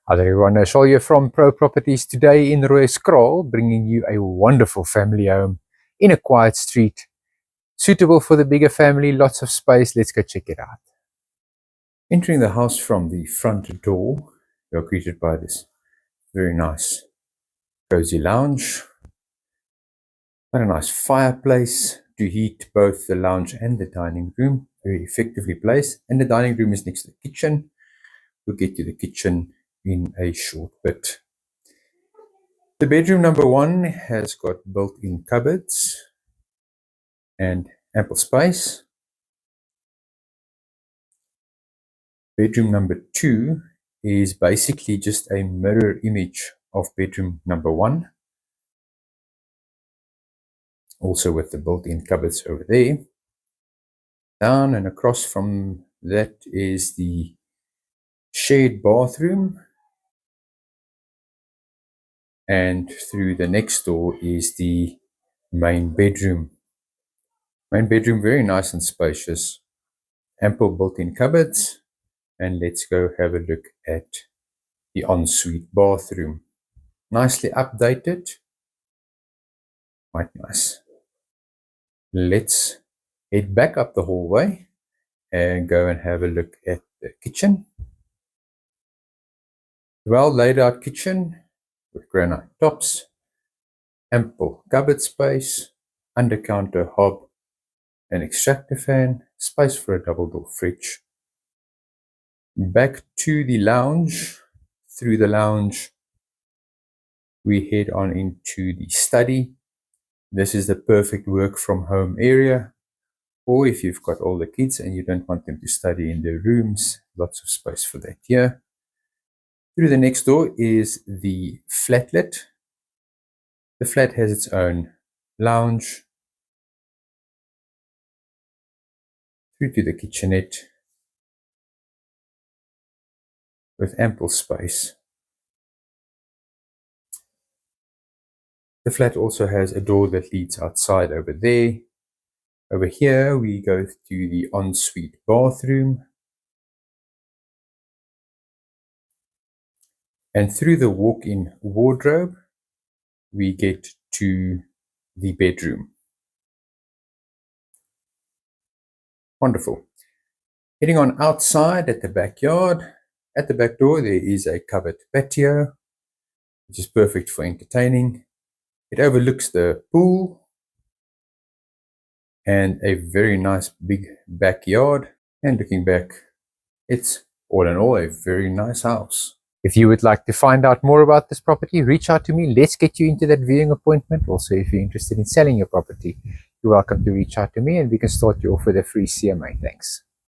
How's everyone? Shaul from Pro Properties today in Rooihuiskraal, bringing you a wonderful family home in a quiet street, suitable for the bigger family, lots of space. Let's go check it out. Entering the house from the front door, we are greeted by this very nice cozy lounge. Got a nice fireplace to heat both the lounge and the dining room, very effectively placed. And the dining room is next to the kitchen. We'll get to the kitchen in a short bit. The bedroom number 1 has got built-in cupboards and ample space. Bedroom number 2 is basically just a mirror image of bedroom number 1. Also with the built-in cupboards over there. Down and across from that is the shared bathroom. And through the next door is the main bedroom. Main bedroom, very nice and spacious. Ample built-in cupboards. And let's go have a look at the ensuite bathroom. Nicely updated. Quite nice. Let's head back up the hallway and go and have a look at the kitchen. Well laid out kitchen with granite tops, ample cupboard space, undercounter hob, an extractor fan, space for a double door fridge. Back to the lounge. Through the lounge, we head on into the study. This is the perfect work from home area, or if you've got older kids and you don't want them to study in their rooms, lots of space for that here. Through the next door is the flatlet. The flat has its own lounge. Through to the kitchenette with ample space. The flat also has a door that leads outside over there. Over here we go to the ensuite bathroom. And through the walk-in wardrobe, we get to the bedroom. Wonderful. Heading on outside at the backyard. At the back door, there is a covered patio, which is perfect for entertaining. It overlooks the pool and a very nice big backyard. And looking back, it's all in all a very nice house. If you would like to find out more about this property, reach out to me. Let's get you into that viewing appointment. Also, if you're interested in selling your property, you're welcome to reach out to me and we can start you off with a free CMA. Thanks.